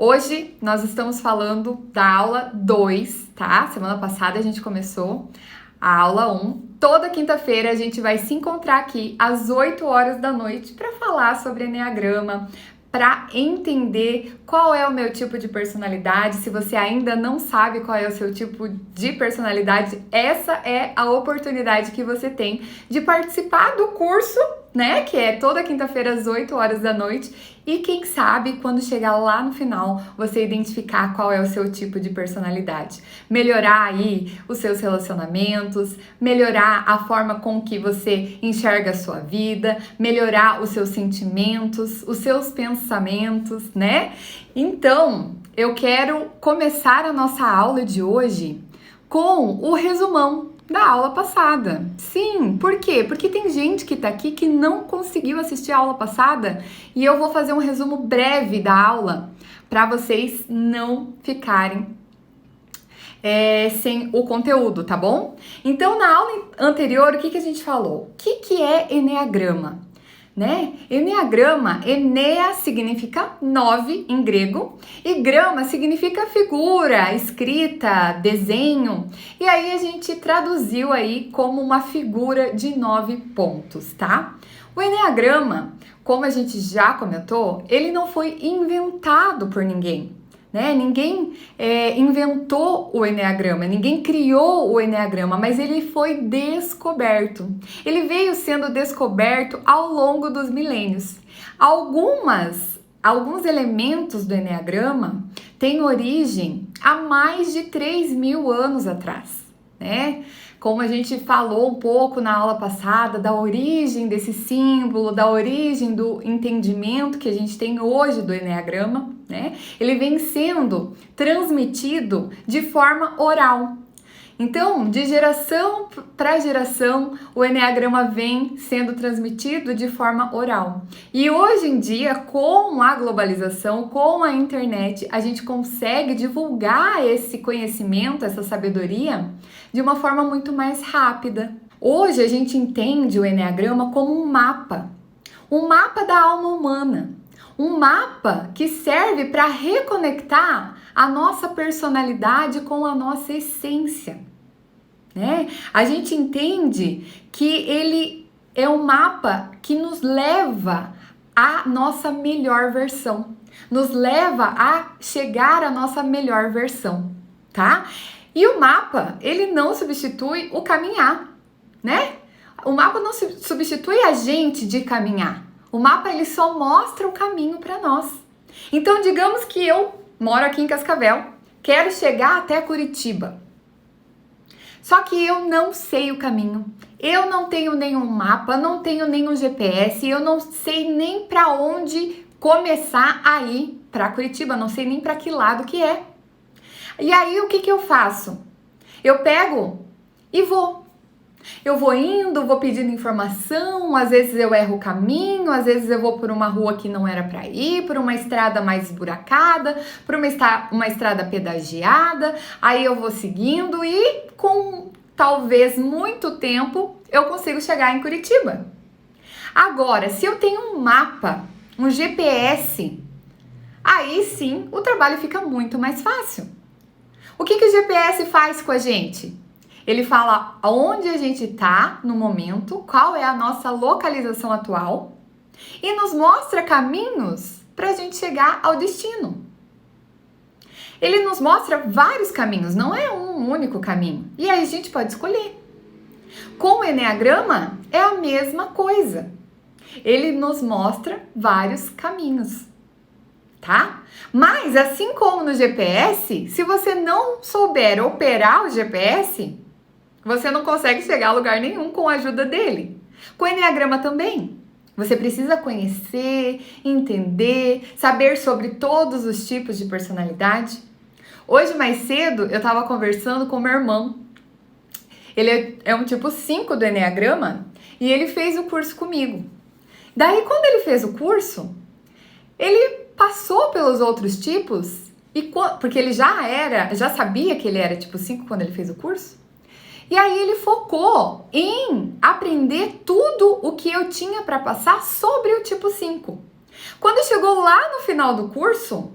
Hoje nós estamos falando da aula 2, tá? Semana passada a gente começou a aula 1. Toda quinta-feira a gente vai se encontrar aqui às 8 horas da noite para falar sobre Eneagrama, para entender qual é o meu tipo de personalidade. Se você ainda não sabe qual é o seu tipo de personalidade, essa é a oportunidade que você tem de participar do curso, né? Que é toda quinta-feira às 8 horas da noite. E quem sabe, quando chegar lá no final, você identificar qual é o seu tipo de personalidade. Melhorar aí os seus relacionamentos, melhorar a forma com que você enxerga a sua vida, melhorar os seus sentimentos, os seus pensamentos, né? Então, eu quero começar a nossa aula de hoje com o resumão da aula passada. Sim, por quê? Porque tem gente que tá aqui que não conseguiu assistir a aula passada e eu vou fazer um resumo breve da aula para vocês não ficarem sem o conteúdo, tá bom? Então, na aula anterior, o que a gente falou? O que é Eneagrama? Né? Eneagrama, Enea significa 9 em grego e grama significa figura, escrita, desenho. E aí a gente traduziu aí como uma figura de 9 pontos, tá? O Eneagrama, como a gente já comentou, ele não foi inventado por ninguém. Né? Ninguém inventou o Eneagrama, ninguém criou o Eneagrama, mas ele foi descoberto. Ele veio sendo descoberto ao longo dos milênios. Alguns elementos do Eneagrama têm origem há mais de 3.000 anos atrás, né? Como a gente falou um pouco na aula passada, da origem desse símbolo, da origem do entendimento que a gente tem hoje do Eneagrama, né? Ele vem sendo transmitido de forma oral. Então, de geração para geração, o Eneagrama vem sendo transmitido de forma oral. E hoje em dia, com a globalização, com a internet, a gente consegue divulgar esse conhecimento, essa sabedoria, de uma forma muito mais rápida. Hoje a gente entende o Eneagrama como um mapa da alma humana. Um mapa que serve para reconectar a nossa personalidade com a nossa essência, né? A gente entende que ele é um mapa que nos leva à nossa melhor versão, nos leva a chegar à nossa melhor versão, tá? E o mapa, ele não substitui o caminhar, né? O mapa não substitui a gente de caminhar. O mapa, ele só mostra o caminho para nós. Então, digamos que eu moro aqui em Cascavel, quero chegar até Curitiba. Só que eu não sei o caminho. Eu não tenho nenhum mapa, não tenho nenhum GPS, eu não sei nem para onde começar a ir para Curitiba, não sei nem para que lado que é. E aí, o que eu faço? Eu pego e vou. Eu vou indo, vou pedindo informação, às vezes eu erro o caminho, às vezes eu vou por uma rua que não era para ir, por uma estrada mais esburacada, por uma estrada pedagiada, aí eu vou seguindo e com talvez muito tempo eu consigo chegar em Curitiba. Agora, se eu tenho um mapa, um GPS, aí sim o trabalho fica muito mais fácil. O que o GPS faz com a gente? Ele fala onde a gente está no momento, qual é a nossa localização atual e nos mostra caminhos para a gente chegar ao destino. Ele nos mostra vários caminhos, não é um único caminho. E aí a gente pode escolher. Com o Eneagrama é a mesma coisa. Ele nos mostra vários caminhos, tá? Mas assim como no GPS, se você não souber operar o GPS, você não consegue chegar a lugar nenhum com a ajuda dele. Com o Eneagrama também. Você precisa conhecer, entender, saber sobre todos os tipos de personalidade. Hoje, mais cedo, eu estava conversando com meu irmão. Ele é um tipo 5 do Eneagrama e ele fez o curso comigo. Daí, quando ele fez o curso, ele passou pelos outros tipos, porque ele já sabia que ele era tipo 5 quando ele fez o curso. E aí ele focou em aprender tudo o que eu tinha para passar sobre o tipo 5. Quando chegou lá no final do curso,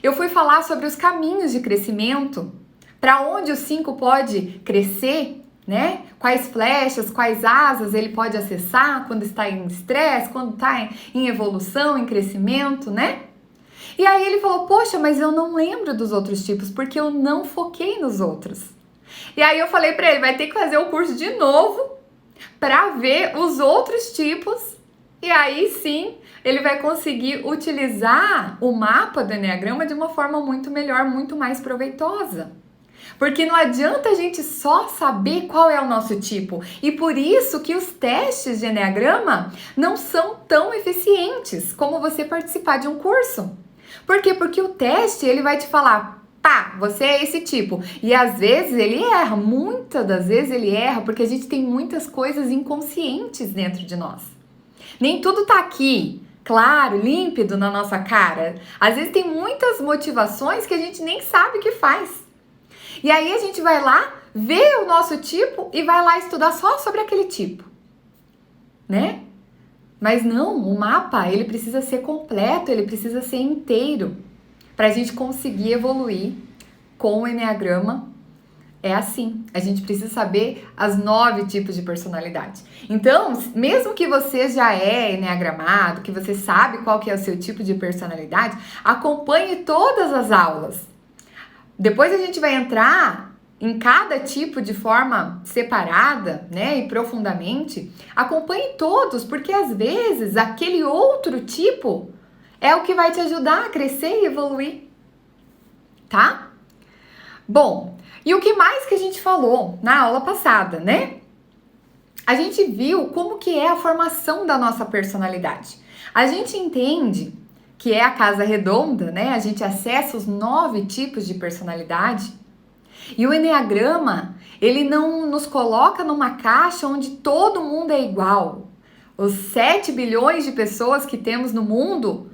Eu fui falar sobre os caminhos de crescimento, para onde o 5 pode crescer, né? Quais flechas, quais asas ele pode acessar quando está em estresse, quando está em evolução, em crescimento, né? E aí ele falou, poxa, mas eu não lembro dos outros tipos, porque eu não foquei nos outros. E aí eu falei para ele, vai ter que fazer o curso de novo para ver os outros tipos, e aí sim ele vai conseguir utilizar o mapa do Eneagrama de uma forma muito melhor, muito mais proveitosa. Porque não adianta a gente só saber qual é o nosso tipo. E por isso que os testes de Eneagrama não são tão eficientes como você participar de um curso. Por quê? Porque o teste, ele vai te falar, pá, você é esse tipo. E às vezes ele erra, muitas das vezes ele erra, porque a gente tem muitas coisas inconscientes dentro de nós. Nem tudo tá aqui, claro, límpido na nossa cara. Às vezes tem muitas motivações que a gente nem sabe que faz. E aí a gente vai lá, vê o nosso tipo e vai lá estudar só sobre aquele tipo, né? Mas não, o mapa, ele precisa ser completo, ele precisa ser inteiro para a gente conseguir evoluir com o Eneagrama. É assim, a gente precisa saber as 9 tipos de personalidade. Então, mesmo que você já é eneagramado, que você sabe qual que é o seu tipo de personalidade, acompanhe todas as aulas. Depois a gente vai entrar em cada tipo de forma separada, né, e profundamente. Acompanhe todos, porque às vezes aquele outro tipo é o que vai te ajudar a crescer e evoluir, tá? Bom, e o que mais que a gente falou na aula passada, né? A gente viu como que é a formação da nossa personalidade. A gente entende que é a casa redonda, né? A gente acessa os 9 tipos de personalidade. E o Eneagrama, ele não nos coloca numa caixa onde todo mundo é igual. Os 7 bilhões de pessoas que temos no mundo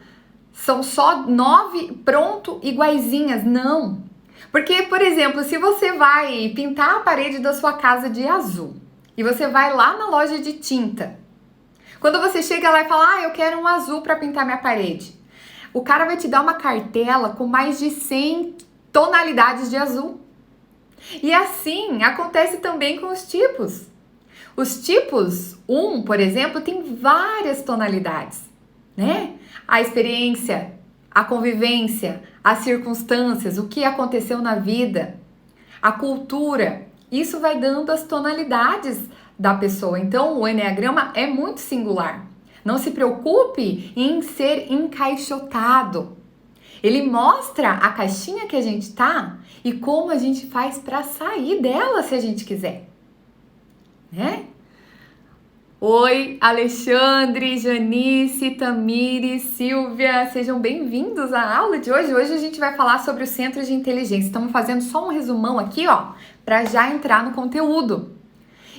são só 9 pronto iguaizinhas, não. Porque, por exemplo, se você vai pintar a parede da sua casa de azul e você vai lá na loja de tinta, quando você chega lá e fala, eu quero um azul para pintar minha parede, o cara vai te dar uma cartela com mais de 100 tonalidades de azul. E assim acontece também com os tipos. Os tipos 1, por exemplo, tem várias tonalidades, né? A experiência, a convivência, as circunstâncias, o que aconteceu na vida, a cultura, isso vai dando as tonalidades da pessoa. Então, o Eneagrama é muito singular. Não se preocupe em ser encaixotado. Ele mostra a caixinha que a gente tá e como a gente faz para sair dela se a gente quiser, né? Oi, Alexandre, Janice, Tamires, Silvia, sejam bem-vindos à aula de hoje. Hoje a gente vai falar sobre o Centro de Inteligência. Estamos fazendo só um resumão aqui, ó, para já entrar no conteúdo.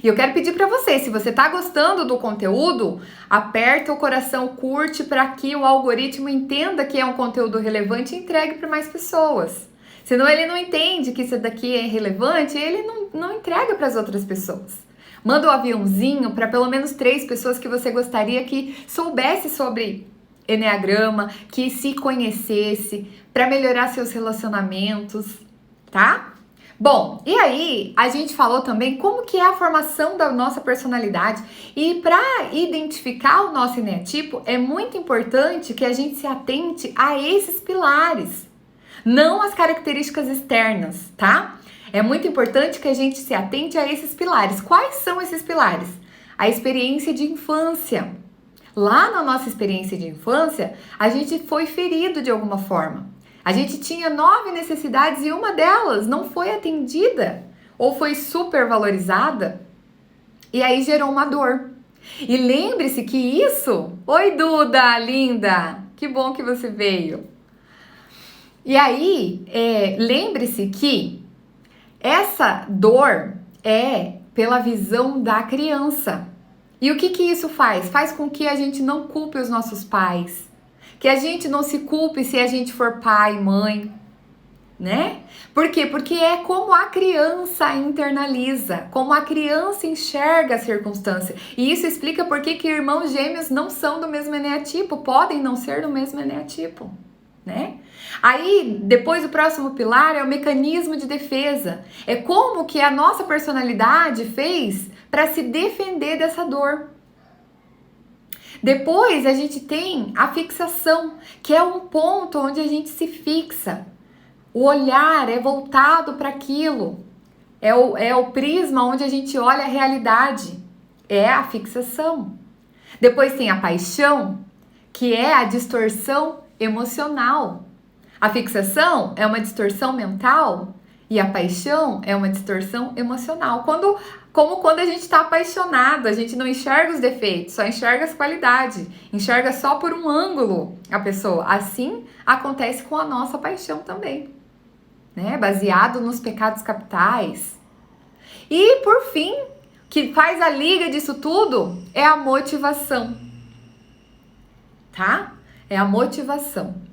E eu quero pedir para você, se você tá gostando do conteúdo, aperta o coração, curte para que o algoritmo entenda que é um conteúdo relevante e entregue para mais pessoas. Senão ele não entende que isso daqui é relevante, ele não entrega para as outras pessoas. Manda um aviãozinho para pelo menos 3 pessoas que você gostaria que soubesse sobre Eneagrama, que se conhecesse, para melhorar seus relacionamentos, tá? Bom, e aí a gente falou também como que é a formação da nossa personalidade. E para identificar o nosso eneatipo, é muito importante que a gente se atente a esses pilares, não as características externas, tá? É muito importante que a gente se atente a esses pilares. Quais são esses pilares? A experiência de infância. Lá na nossa experiência de infância, a gente foi ferido de alguma forma. A gente tinha 9 necessidades e uma delas não foi atendida ou foi supervalorizada e aí gerou uma dor. E lembre-se que isso... Oi, Duda, linda! Que bom que você veio. E aí, lembre-se que essa dor é pela visão da criança. E o que isso faz? Faz com que a gente não culpe os nossos pais, que a gente não se culpe se a gente for pai, mãe, né? Por quê? Porque é como a criança internaliza, como a criança enxerga a circunstância. E isso explica por que irmãos gêmeos não são do mesmo eneatipo, podem não ser do mesmo eneatipo. né? Aí, depois o próximo pilar é o mecanismo de defesa. É como que a nossa personalidade fez para se defender dessa dor. Depois a gente tem a fixação, que é um ponto onde a gente se fixa. O olhar é voltado para aquilo. É o prisma onde a gente olha a realidade. É a fixação. Depois tem a paixão, que é a distorção emocional. A fixação é uma distorção mental e a paixão é uma distorção emocional. Como quando a gente está apaixonado, a gente não enxerga os defeitos, só enxerga as qualidades, enxerga só por um ângulo a pessoa. Assim acontece com a nossa paixão também, né? Baseado nos pecados capitais. E por fim, que faz a liga disso tudo é a motivação, tá? É a motivação.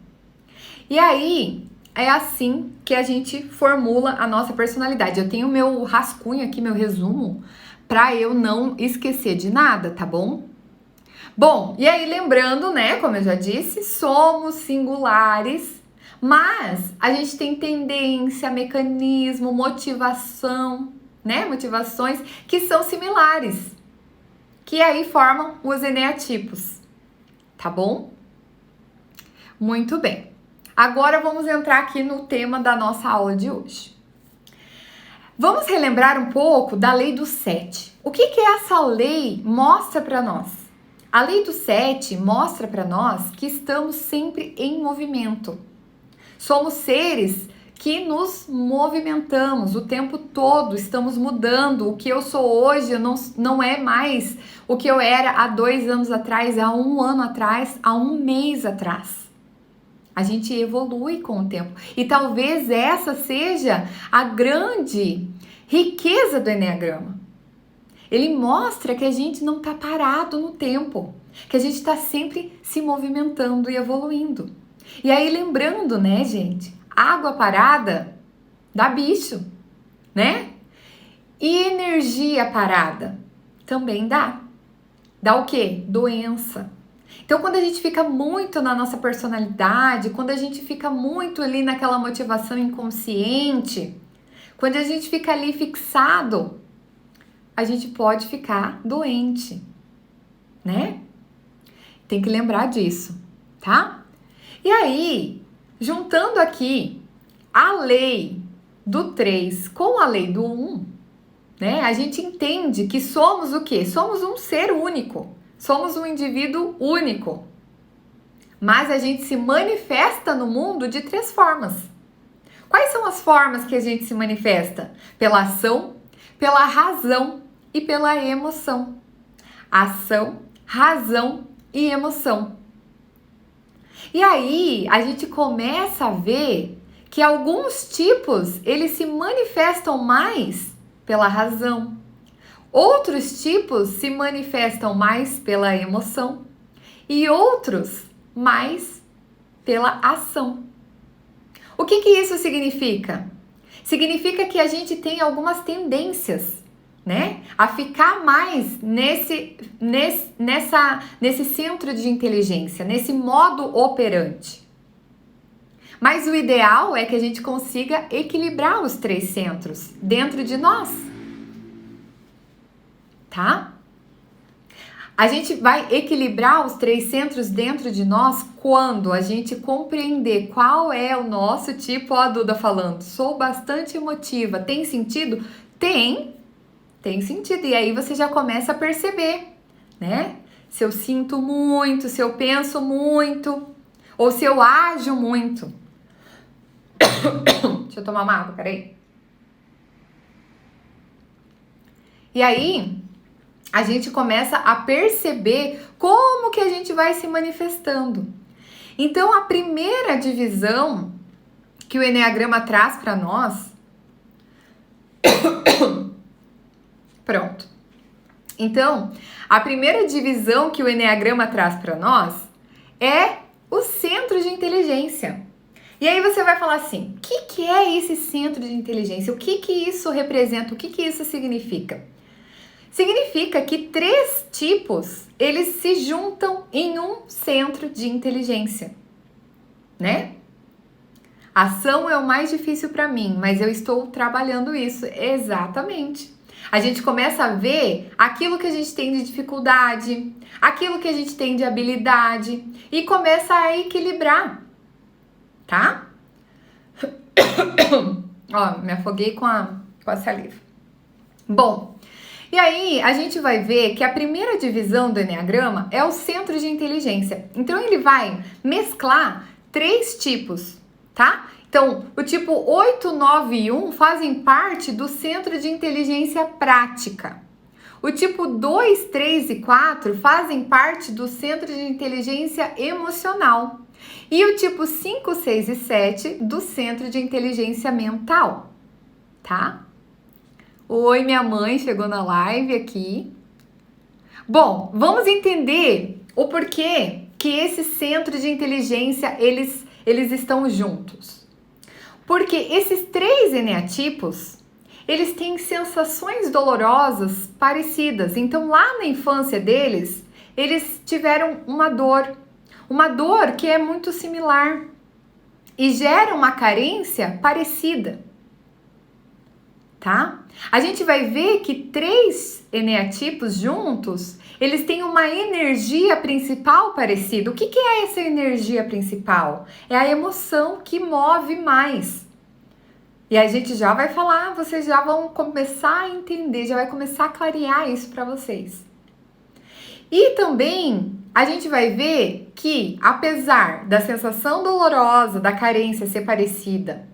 E aí, é assim que a gente formula a nossa personalidade. Eu tenho meu rascunho aqui, meu resumo, para eu não esquecer de nada, tá bom? Bom, e aí lembrando, né, como eu já disse, somos singulares, mas a gente tem tendência, mecanismo, motivação, né, motivações que são similares, que aí formam os eneatipos, tá bom? Muito bem. Agora vamos entrar aqui no tema da nossa aula de hoje. Vamos relembrar um pouco da lei do 7. O que essa lei mostra para nós? A lei do 7 mostra para nós que estamos sempre em movimento. Somos seres que nos movimentamos o tempo todo, estamos mudando. O que eu sou hoje não é mais o que eu era há 2 anos atrás, há 1 ano atrás, há 1 mês atrás. A gente evolui com o tempo. E talvez essa seja a grande riqueza do Eneagrama. Ele mostra que a gente não está parado no tempo, que a gente está sempre se movimentando e evoluindo. E aí lembrando, né, gente? Água parada dá bicho, né? E energia parada também dá. Dá o quê? Doença. Então, quando a gente fica muito na nossa personalidade, quando a gente fica muito ali naquela motivação inconsciente, quando a gente fica ali fixado, a gente pode ficar doente, né? Tem que lembrar disso, tá? E aí, juntando aqui a lei do 3 com a lei do 1, né? A gente entende que somos o quê? Somos um ser único. Somos um indivíduo único, mas a gente se manifesta no mundo de 3 formas. Quais são as formas que a gente se manifesta? Pela ação, pela razão e pela emoção. Ação, razão e emoção. E aí a gente começa a ver que alguns tipos eles se manifestam mais pela razão. Outros tipos se manifestam mais pela emoção e outros mais pela ação. O que isso significa? Significa que a gente tem algumas tendências, né? A ficar mais nesse centro de inteligência, nesse modo operante. Mas o ideal é que a gente consiga equilibrar os 3 centros dentro de nós. Tá? A gente vai equilibrar os 3 centros dentro de nós quando a gente compreender qual é o nosso tipo. Ó, a Duda falando, sou bastante emotiva. Tem sentido? Tem sentido. E aí você já começa a perceber, né? Se eu sinto muito, se eu penso muito, ou se eu ajo muito. Deixa eu tomar uma água, peraí. E aí a gente começa a perceber como que a gente vai se manifestando. Então, a primeira divisão que o Eneagrama traz para nós... Pronto. Então, a primeira divisão que o Eneagrama traz para nós é o centro de inteligência. E aí você vai falar assim, o que é esse centro de inteligência? O que isso representa? O que isso significa? Significa que 3 tipos, eles se juntam em um centro de inteligência, né? Ação é o mais difícil para mim, mas eu estou trabalhando isso. Exatamente. A gente começa a ver aquilo que a gente tem de dificuldade, aquilo que a gente tem de habilidade e começa a equilibrar, tá? Ó, me afoguei com a saliva. Bom, e aí a gente vai ver que a primeira divisão do Eneagrama é o centro de inteligência. Então ele vai mesclar 3 tipos, tá? Então, o tipo 8, 9 e 1 fazem parte do centro de inteligência prática. O tipo 2, 3 e 4 fazem parte do centro de inteligência emocional. E o tipo 5, 6 e 7 do centro de inteligência mental, tá? Oi, minha mãe chegou na live aqui. Bom, vamos entender o porquê que esse centro de inteligência, eles estão juntos. Porque esses 3 eneatipos, eles têm sensações dolorosas parecidas. Então, lá na infância deles, eles tiveram uma dor que é muito similar e gera uma carência parecida, tá? A gente vai ver que 3 eneatipos juntos, eles têm uma energia principal parecida. O que é essa energia principal? É a emoção que move mais. E a gente já vai falar, vocês já vão começar a entender, já vai começar a clarear isso para vocês. E também a gente vai ver que, apesar da sensação dolorosa, da carência ser parecida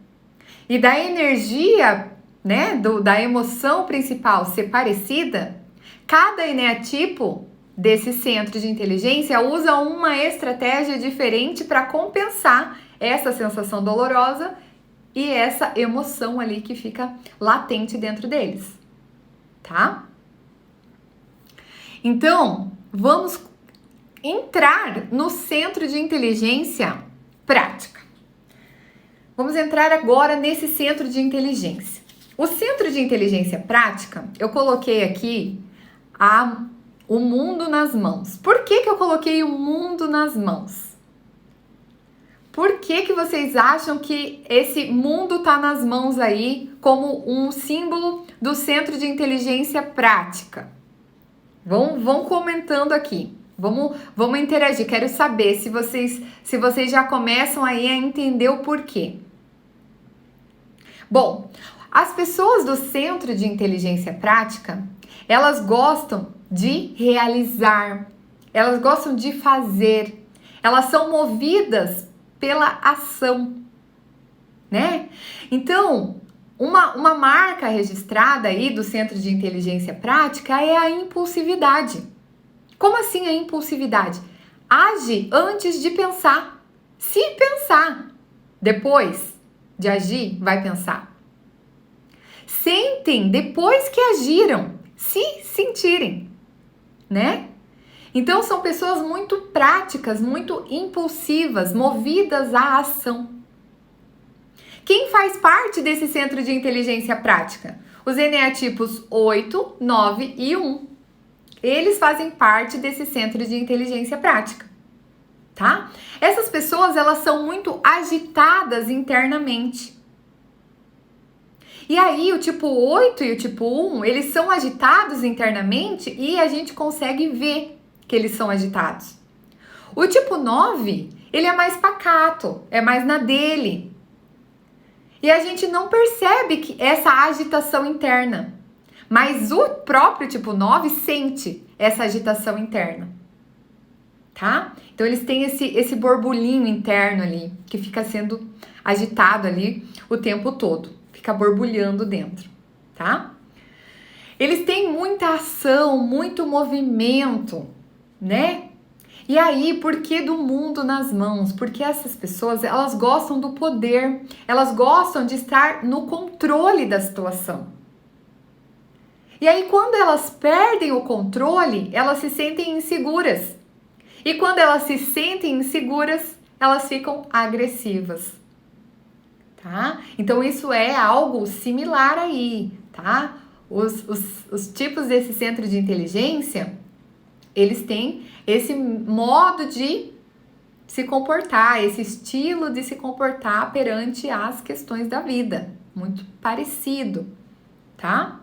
e da energia, né, da emoção principal ser parecida, cada eneatipo desse centro de inteligência usa uma estratégia diferente para compensar essa sensação dolorosa e essa emoção ali que fica latente dentro deles, tá? Então, vamos entrar no centro de inteligência prática. Vamos entrar agora nesse centro de inteligência. O centro de inteligência prática, eu coloquei aqui o mundo nas mãos. Por que eu coloquei o mundo nas mãos? Por que vocês acham que esse mundo tá nas mãos aí como um símbolo do centro de inteligência prática? Vão comentando aqui. Vamos interagir. Quero saber se vocês já começam aí a entender o porquê. Bom, as pessoas do centro de inteligência prática, elas gostam de realizar, elas gostam de fazer, elas são movidas pela ação, né? Então, uma marca registrada aí do centro de inteligência prática é a impulsividade. Como assim a impulsividade? Age antes de pensar. Se pensar, depois de agir, vai pensar. Sentem depois que agiram, se sentirem, né? Então, são pessoas muito práticas, muito impulsivas, movidas à ação. Quem faz parte desse centro de inteligência prática? Os eneatipos 8, 9 e 1. Eles fazem parte desse centro de inteligência prática, tá? Essas pessoas, elas são muito agitadas internamente. E aí, o tipo 8 e o tipo 1, eles são agitados internamente e a gente consegue ver que eles são agitados. O tipo 9, ele é mais pacato, é mais na dele. E a gente não percebe que essa agitação interna. Mas o próprio tipo 9 sente essa agitação interna. Tá? Então eles têm esse borbulhinho interno ali, que fica sendo agitado ali o tempo todo. Fica borbulhando dentro, tá? Eles têm muita ação, muito movimento, né? E aí, por que do mundo nas mãos? Porque essas pessoas, elas gostam do poder, elas gostam de estar no controle da situação. E aí, quando elas perdem o controle, elas se sentem inseguras. E quando elas se sentem inseguras, elas ficam agressivas, tá? Então, isso é algo similar aí, tá? Os tipos desse centro de inteligência, eles têm esse modo de se comportar, esse estilo de se comportar perante as questões da vida. Muito parecido, tá?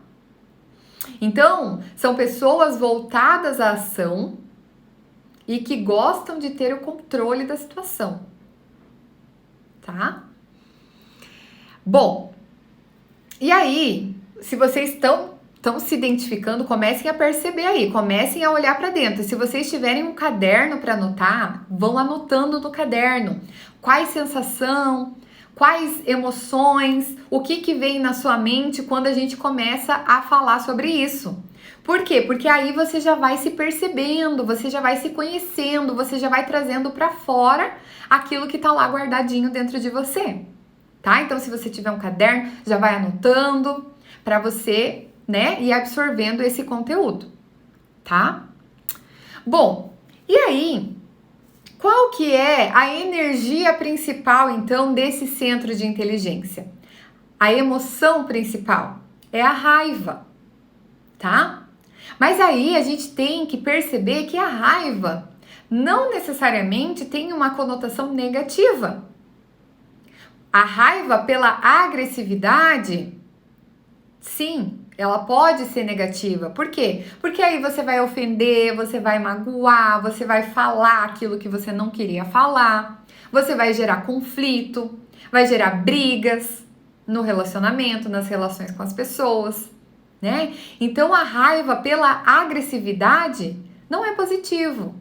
Então, são pessoas voltadas à ação e que gostam de ter o controle da situação, tá? Bom, e aí, se vocês estão se identificando, comecem a perceber aí, comecem a olhar para dentro. Se vocês tiverem um caderno para anotar, vão anotando no caderno quais sensação, quais emoções, o que vem na sua mente quando a gente começa a falar sobre isso. Por quê? Porque aí você já vai se percebendo, você já vai se conhecendo, você já vai trazendo para fora aquilo que tá lá guardadinho dentro de você, tá? Então, se você tiver um caderno, já vai anotando para você, né, ir absorvendo esse conteúdo, tá? Bom, e aí, qual que é a energia principal, então, desse centro de inteligência? A emoção principal é a raiva, tá? Mas aí a gente tem que perceber que a raiva não necessariamente tem uma conotação negativa. A raiva pela agressividade, sim, ela pode ser negativa. Por quê? Porque aí você vai ofender, você vai magoar, você vai falar aquilo que você não queria falar, você vai gerar conflito, vai gerar brigas no relacionamento, nas relações com as pessoas, né? Então a raiva pela agressividade não é positivo.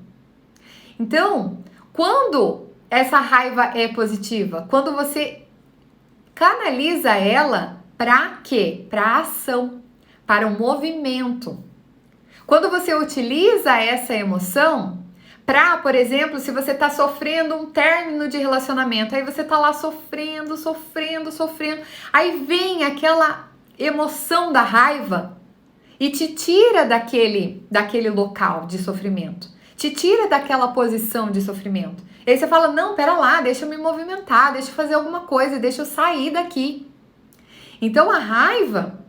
Então, quando essa raiva é positiva? Quando você canaliza ela para quê? Para ação, para o movimento. Quando você utiliza essa emoção para, por exemplo, se você está sofrendo um término de relacionamento, aí você está lá sofrendo, aí vem aquela emoção da raiva e te tira daquele local de sofrimento, te tira daquela posição de sofrimento. E aí você fala, não, pera lá, deixa eu me movimentar, deixa eu fazer alguma coisa, deixa eu sair daqui. Então a raiva,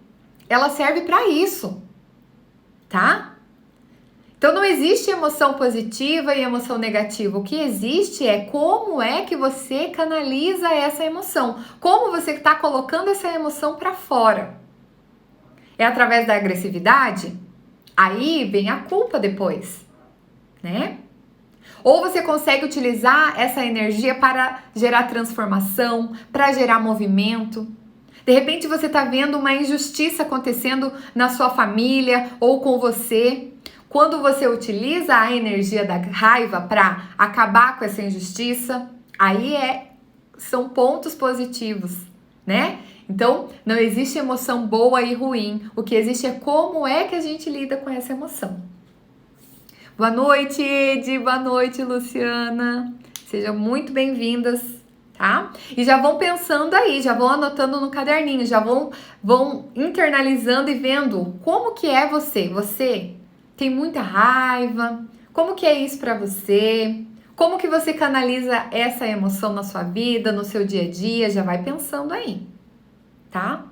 ela serve para isso, tá? Então não existe emoção positiva e emoção negativa. O que existe é como é que você canaliza essa emoção, como você está colocando essa emoção para fora. É através da agressividade? Aí vem a culpa depois, né? Ou você consegue utilizar essa energia para gerar transformação, para gerar movimento. De repente você está vendo uma injustiça acontecendo na sua família ou com você. Quando você utiliza a energia da raiva para acabar com essa injustiça, aí são pontos positivos, né? Então, não existe emoção boa e ruim. O que existe é como é que a gente lida com essa emoção. Boa noite, Edi. Boa noite, Luciana. Sejam muito bem-vindas, tá? E já vão pensando aí, já vão anotando no caderninho, já vão internalizando e vendo como que é você. Você tem muita raiva? Como que é isso pra você? Como que você canaliza essa emoção na sua vida, no seu dia a dia? Já vai pensando aí, tá?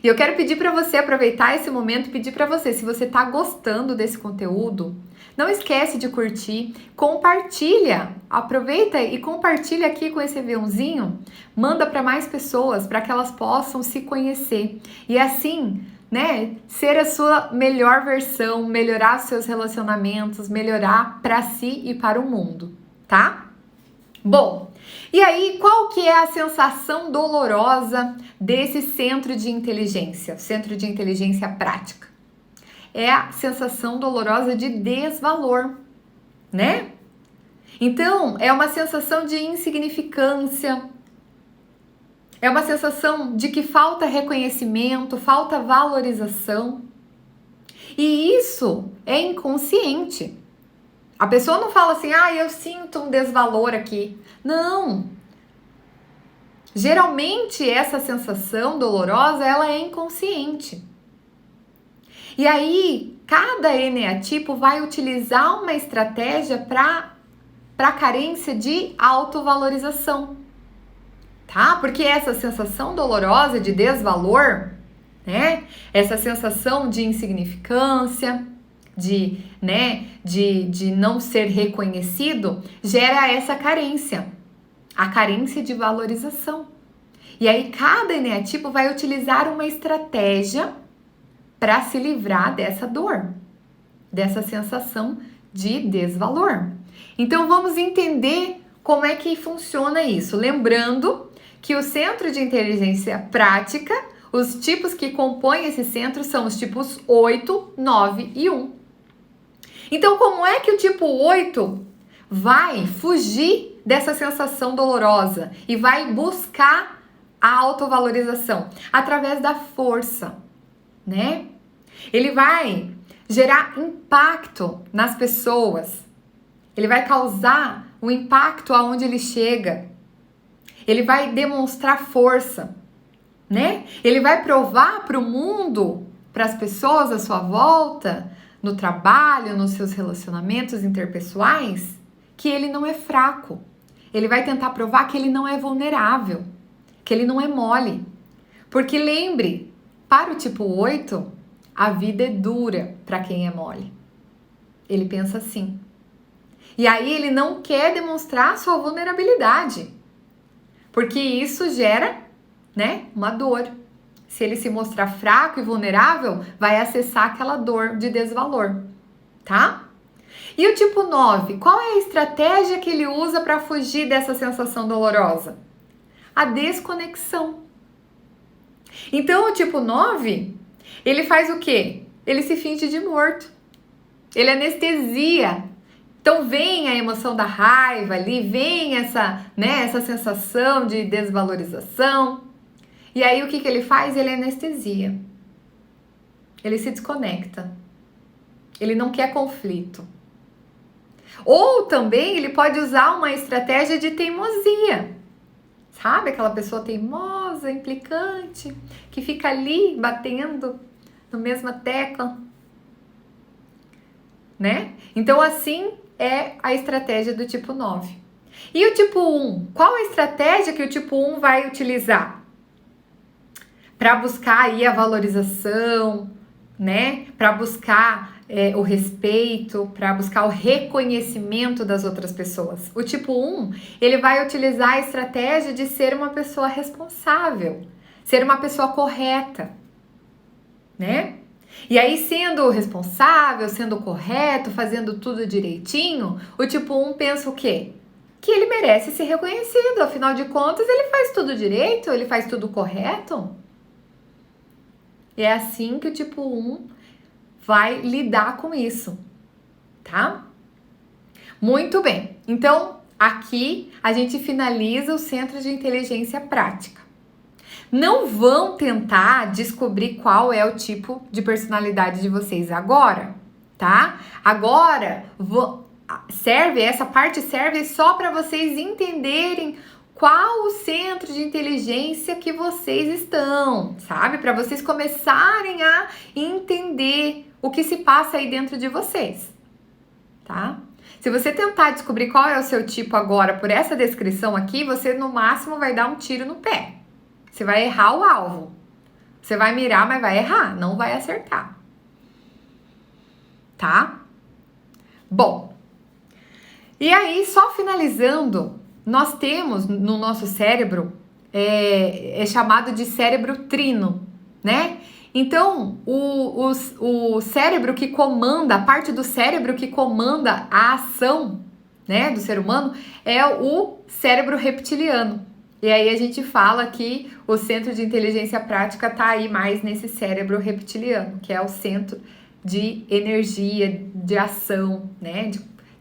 E eu quero pedir para você aproveitar esse momento e pedir para você, se você tá gostando desse conteúdo, não esquece de curtir, compartilha, aproveita e compartilha aqui com esse aviãozinho, manda para mais pessoas, para que elas possam se conhecer e assim, né, ser a sua melhor versão, melhorar seus relacionamentos, melhorar para si e para o mundo, tá? Bom, e aí qual que é a sensação dolorosa desse centro de inteligência, centro de inteligência prática? É a sensação dolorosa de desvalor, né? Então, é uma sensação de insignificância, é uma sensação de que falta reconhecimento, falta valorização. E isso é inconsciente. A pessoa não fala assim, eu sinto um desvalor aqui. Não. Geralmente, essa sensação dolorosa, ela é inconsciente. E aí, cada eneatipo vai utilizar uma estratégia para carência de autovalorização, tá? Porque essa sensação dolorosa de desvalor, né? Essa sensação de insignificância, de não ser reconhecido, gera essa carência, a carência de valorização. E aí cada eneatipo vai utilizar uma estratégia para se livrar dessa dor, dessa sensação de desvalor. Então vamos entender como é que funciona isso. Lembrando que o centro de inteligência prática, os tipos que compõem esse centro são os tipos 8, 9 e 1. Então como é que o tipo 8 vai fugir dessa sensação dolorosa e vai buscar a autovalorização? Através da força, né? Ele vai gerar impacto nas pessoas. Ele vai causar um impacto aonde ele chega. Ele vai demonstrar força, né? Ele vai provar para o mundo, para as pessoas à sua volta, no trabalho, nos seus relacionamentos interpessoais, que ele não é fraco. Ele vai tentar provar que ele não é vulnerável, que ele não é mole. Porque lembre, para o tipo 8, a vida é dura para quem é mole. Ele pensa assim. E aí ele não quer demonstrar sua vulnerabilidade, porque isso gera, né, uma dor. Se ele se mostrar fraco e vulnerável, vai acessar aquela dor de desvalor, tá? E o tipo 9, qual é a estratégia que ele usa para fugir dessa sensação dolorosa? A desconexão. Então o tipo 9, ele faz o quê? Ele se finge de morto. Ele anestesia. Então vem a emoção da raiva ali, vem essa sensação de desvalorização. E aí o que ele faz? Ele anestesia. Ele se desconecta. Ele não quer conflito. Ou também ele pode usar uma estratégia de teimosia. Sabe aquela pessoa teimosa, implicante, que fica ali batendo na mesma tecla, né? Então assim é a estratégia do tipo 9. E o tipo 1? Qual a estratégia que o tipo 1 vai utilizar? Para buscar aí a valorização, né? Para buscar o respeito, para buscar o reconhecimento das outras pessoas. O tipo 1, ele vai utilizar a estratégia de ser uma pessoa responsável, ser uma pessoa correta, né? E aí, sendo responsável, sendo correto, fazendo tudo direitinho, o tipo 1 pensa o quê? Que ele merece ser reconhecido, afinal de contas, ele faz tudo direito, ele faz tudo correto. E é assim que o tipo 1 vai lidar com isso, tá? Muito bem. Então, aqui a gente finaliza o centro de inteligência prática. Não vão tentar descobrir qual é o tipo de personalidade de vocês agora, tá? Agora, essa parte serve só para vocês entenderem qual o centro de inteligência que vocês estão, sabe? Para vocês começarem a entender o que se passa aí dentro de vocês, tá? Se você tentar descobrir qual é o seu tipo agora por essa descrição aqui, você no máximo vai dar um tiro no pé. Você vai errar o alvo. Você vai mirar, mas vai errar, não vai acertar. Tá? Bom, e aí, só finalizando, nós temos no nosso cérebro, é chamado de cérebro trino, né? Então, o cérebro que comanda, a parte do cérebro que comanda a ação, né, do ser humano, é o cérebro reptiliano. E aí a gente fala que o centro de inteligência prática tá aí mais nesse cérebro reptiliano, que é o centro de energia, de ação, né,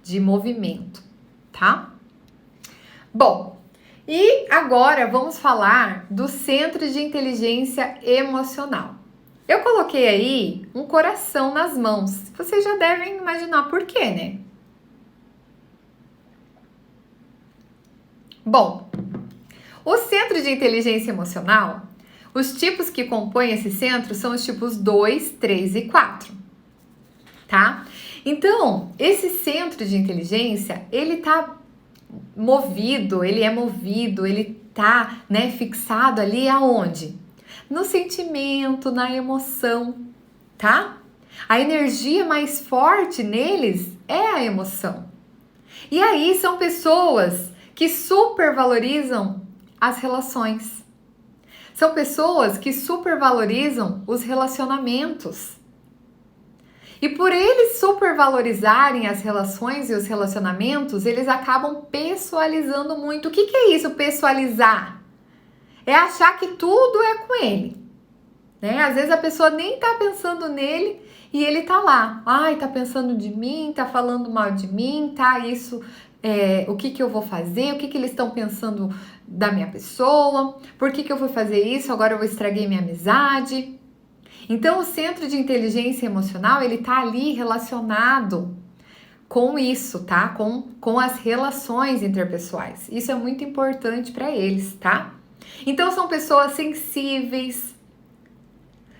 de movimento, tá? Bom, e agora vamos falar do centro de inteligência emocional. Eu coloquei aí um coração nas mãos. Vocês já devem imaginar por quê, né? Bom, o centro de inteligência emocional, os tipos que compõem esse centro são os tipos 2, 3 e 4, tá? Então, esse centro de inteligência, ele tá movido, ele tá, né, fixado ali aonde? No sentimento, na emoção, tá? A energia mais forte neles é a emoção. E aí são pessoas que supervalorizam as relações. São pessoas que supervalorizam os relacionamentos. E por eles supervalorizarem as relações e os relacionamentos, eles acabam pessoalizando muito. O que é isso, pessoalizar? É achar que tudo é com ele, né? Às vezes a pessoa nem tá pensando nele e ele tá lá. Ai, tá pensando de mim, tá falando mal de mim, tá isso... o que eu vou fazer, o que eles estão pensando da minha pessoa, por que eu vou fazer isso, agora eu estraguei minha amizade. Então, o centro de inteligência emocional, ele tá ali relacionado com isso, tá? Com as relações interpessoais. Isso é muito importante para eles, tá? Então, são pessoas sensíveis,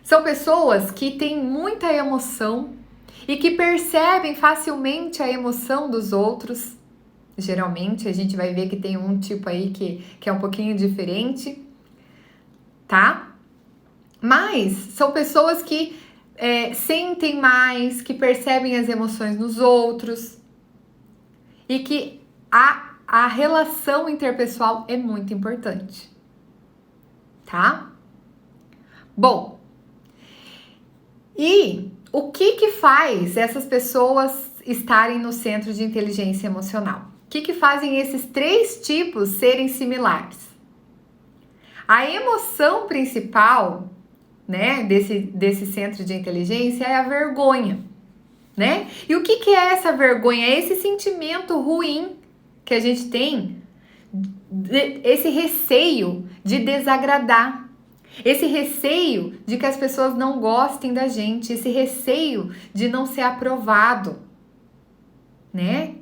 são pessoas que têm muita emoção e que percebem facilmente a emoção dos outros. Geralmente, a gente vai ver que tem um tipo aí que é um pouquinho diferente, tá? Mas são pessoas que sentem mais, que percebem as emoções nos outros e que a relação interpessoal é muito importante, tá? Bom, e o que faz essas pessoas estarem no centro de inteligência emocional? O que fazem esses 3 tipos serem similares? A emoção principal, né, desse centro de inteligência é a vergonha, né? E o que é essa vergonha? É esse sentimento ruim que a gente tem, esse receio de desagradar, esse receio de que as pessoas não gostem da gente, esse receio de não ser aprovado, né?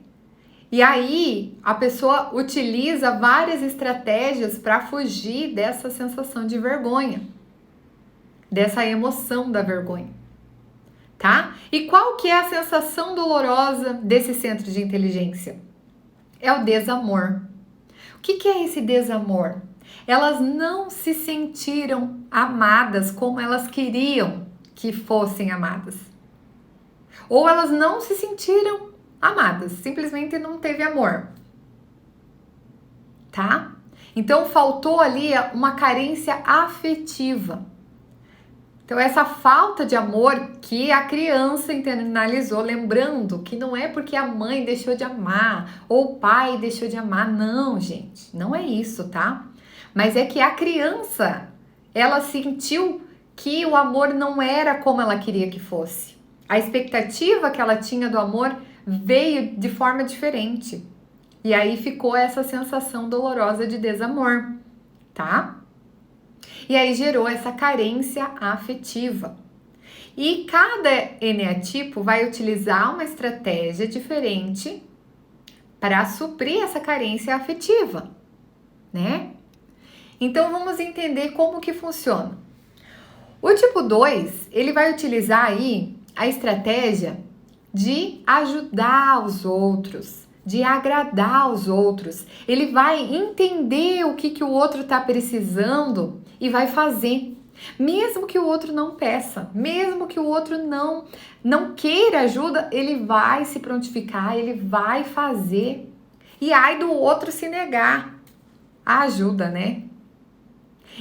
E aí, a pessoa utiliza várias estratégias para fugir dessa sensação de vergonha, dessa emoção da vergonha, tá? E qual que é a sensação dolorosa desse centro de inteligência? É o desamor. O que é esse desamor? Elas não se sentiram amadas como elas queriam que fossem amadas. Ou elas não se sentiram amadas, simplesmente não teve amor, tá? Então faltou ali uma carência afetiva. Então essa falta de amor que a criança internalizou, lembrando que não é porque a mãe deixou de amar ou o pai deixou de amar, não, gente, não é isso, tá? Mas é que a criança, ela sentiu que o amor não era como ela queria que fosse. A expectativa que ela tinha do amor veio de forma diferente. E aí ficou essa sensação dolorosa de desamor, tá? E aí gerou essa carência afetiva. E cada eneatipo vai utilizar uma estratégia diferente para suprir essa carência afetiva, né? Então vamos entender como que funciona. O tipo 2, ele vai utilizar aí a estratégia de ajudar os outros, de agradar os outros. Ele vai entender o que o outro está precisando e vai fazer. Mesmo que o outro não peça, mesmo que o outro não queira ajuda, ele vai se prontificar, ele vai fazer. E ai do outro se negar a ajuda, né?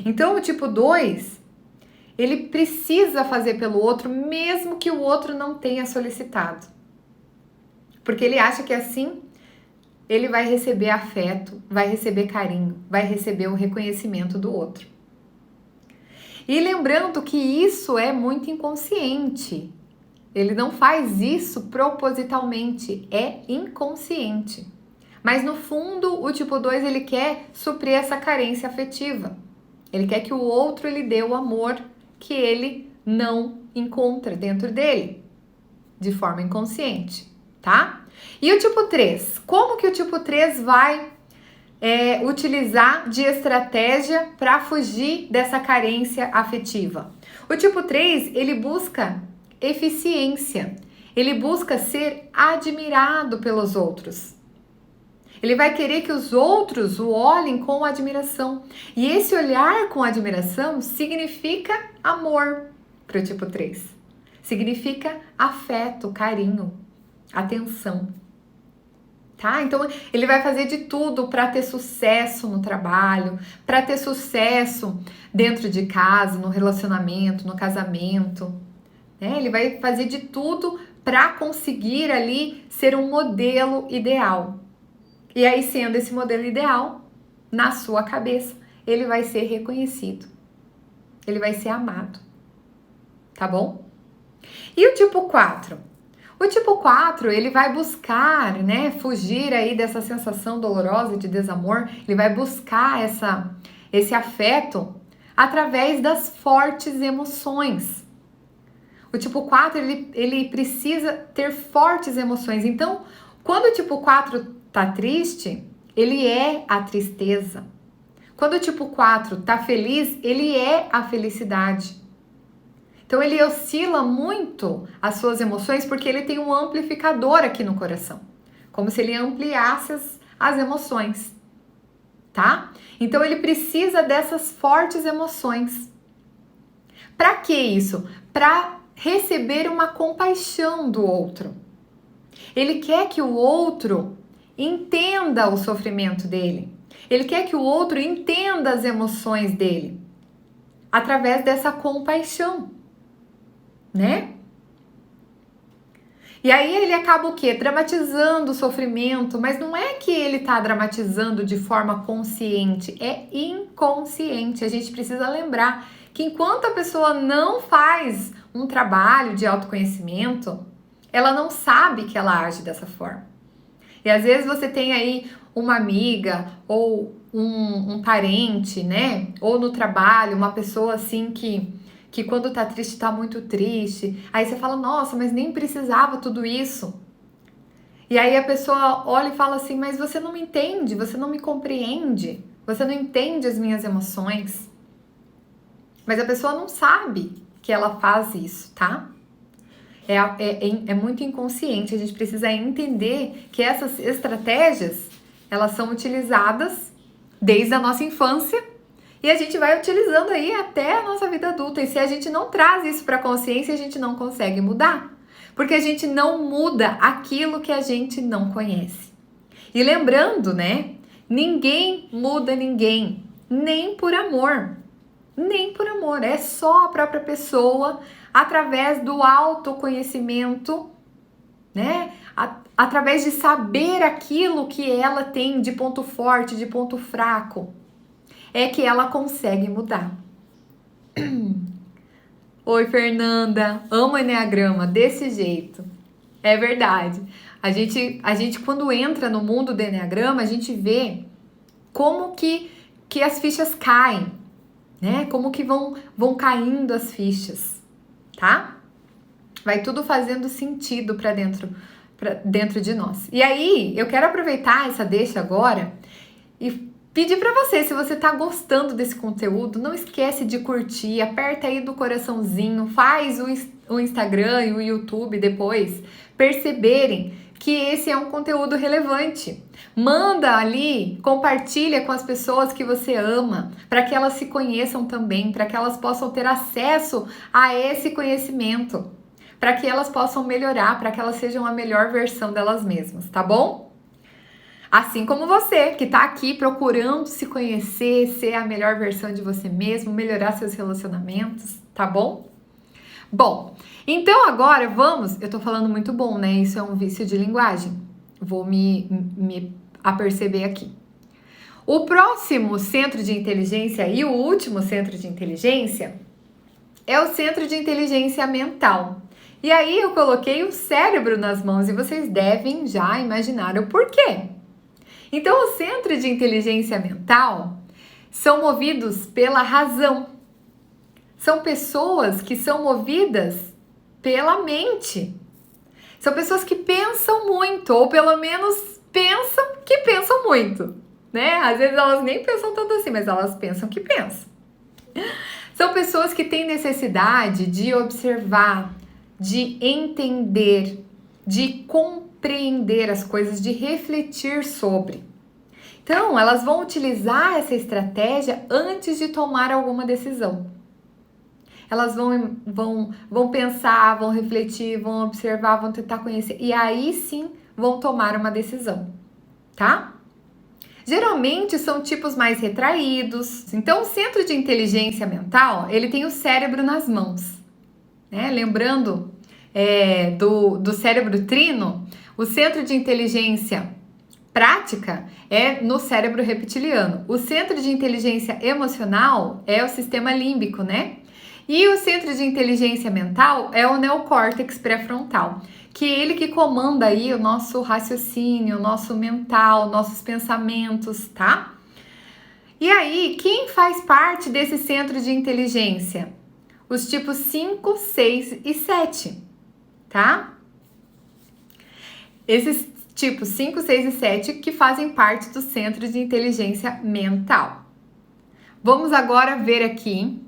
Então o tipo 2, ele precisa fazer pelo outro, mesmo que o outro não tenha solicitado. Porque ele acha que assim ele vai receber afeto, vai receber carinho, vai receber o reconhecimento do outro. E lembrando que isso é muito inconsciente. Ele não faz isso propositalmente, é inconsciente. Mas no fundo, o tipo 2, ele quer suprir essa carência afetiva. Ele quer que o outro lhe dê o amor que ele não encontra dentro dele, de forma inconsciente, tá? E o tipo 3? Como que o tipo 3 vai utilizar de estratégia para fugir dessa carência afetiva? O tipo 3, ele busca eficiência, ele busca ser admirado pelos outros. Ele vai querer que os outros o olhem com admiração. E esse olhar com admiração significa amor para o tipo 3. significa afeto, carinho, atenção. Tá? Então, ele vai fazer de tudo para ter sucesso no trabalho, para ter sucesso dentro de casa, no relacionamento, no casamento. Né? Ele vai fazer de tudo para conseguir ali ser um modelo ideal. E aí, sendo esse modelo ideal, na sua cabeça, ele vai ser reconhecido. Ele vai ser amado. Tá bom? E o tipo 4? O tipo 4, ele vai buscar, né, fugir aí dessa sensação dolorosa de desamor, ele vai buscar esse afeto através das fortes emoções. O tipo 4, ele precisa ter fortes emoções. Então, quando o tipo 4 tá triste, ele é a tristeza. Quando o tipo 4 tá feliz, ele é a felicidade. Então, ele oscila muito as suas emoções porque ele tem um amplificador aqui no coração. Como se ele ampliasse as emoções, tá? Então, ele precisa dessas fortes emoções. Para que isso? Para receber uma compaixão do outro. Ele quer que o outro entenda o sofrimento dele. Ele quer que o outro entenda as emoções dele. Através dessa compaixão. Né? E aí ele acaba o quê? Dramatizando o sofrimento, mas não é que ele tá dramatizando de forma consciente, é inconsciente. A gente precisa lembrar que enquanto a pessoa não faz um trabalho de autoconhecimento, ela não sabe que ela age dessa forma. E às vezes você tem aí uma amiga ou um parente, né? Ou no trabalho, uma pessoa assim que quando tá triste, tá muito triste. Aí você fala, nossa, mas nem precisava tudo isso. E aí a pessoa olha e fala assim, mas você não me entende, você não me compreende, você não entende as minhas emoções. Mas a pessoa não sabe que ela faz isso, tá? É muito inconsciente, a gente precisa entender que essas estratégias, elas são utilizadas desde a nossa infância, e a gente vai utilizando aí até a nossa vida adulta. E se a gente não traz isso para a consciência, a gente não consegue mudar. Porque a gente não muda aquilo que a gente não conhece. E lembrando, né? Ninguém muda ninguém. Nem por amor. Nem por amor. É só a própria pessoa, através do autoconhecimento, né? Através de saber aquilo que ela tem de ponto forte, de ponto fraco. É que ela consegue mudar. Oi, Fernanda. Amo Enneagrama desse jeito. É verdade. A gente quando entra no mundo do Enneagrama, a gente vê como que as fichas caem, né? Como que vão caindo as fichas, tá? Vai tudo fazendo sentido para dentro de nós. E aí, eu quero aproveitar essa deixa agora e pedir para você, se você tá gostando desse conteúdo, não esquece de curtir, aperta aí do coraçãozinho, faz o Instagram e o YouTube depois perceberem que esse é um conteúdo relevante. Manda ali, compartilha com as pessoas que você ama, para que elas se conheçam também, para que elas possam ter acesso a esse conhecimento, para que elas possam melhorar, para que elas sejam a melhor versão delas mesmas, tá bom? Assim como você, que tá aqui procurando se conhecer, ser a melhor versão de você mesmo, melhorar seus relacionamentos, tá bom? Bom, então agora eu tô falando muito bom, né? Isso é um vício de linguagem. Vou me aperceber aqui. O próximo centro de inteligência e o último centro de inteligência é o centro de inteligência mental. E aí eu coloquei o cérebro nas mãos e vocês devem já imaginar o porquê. Então, o centro de inteligência mental são movidos pela razão. São pessoas que são movidas pela mente. São pessoas que pensam muito, ou pelo menos pensam muito, né? Às vezes elas nem pensam tanto assim, mas elas pensam que pensam. São pessoas que têm necessidade de observar, de entender, de compreender as coisas, de refletir sobre. Então, elas vão utilizar essa estratégia antes de tomar alguma decisão. elas vão pensar, vão refletir, vão observar, vão tentar conhecer e aí sim vão tomar uma decisão, tá? Geralmente são tipos mais retraídos. Então, o centro de inteligência mental, ele tem o cérebro nas mãos, né? Lembrando do cérebro trino, o centro de inteligência prática é no cérebro reptiliano. O centro de inteligência emocional é o sistema límbico, né? E o centro de inteligência mental é o neocórtex pré-frontal, que é ele que comanda aí o nosso raciocínio, o nosso mental, nossos pensamentos, tá? E aí, quem faz parte desse centro de inteligência? Os tipos 5, 6 e 7, tá? Esses tipos 5, 6 e 7 que fazem parte do centro de inteligência mental. Vamos agora ver aqui,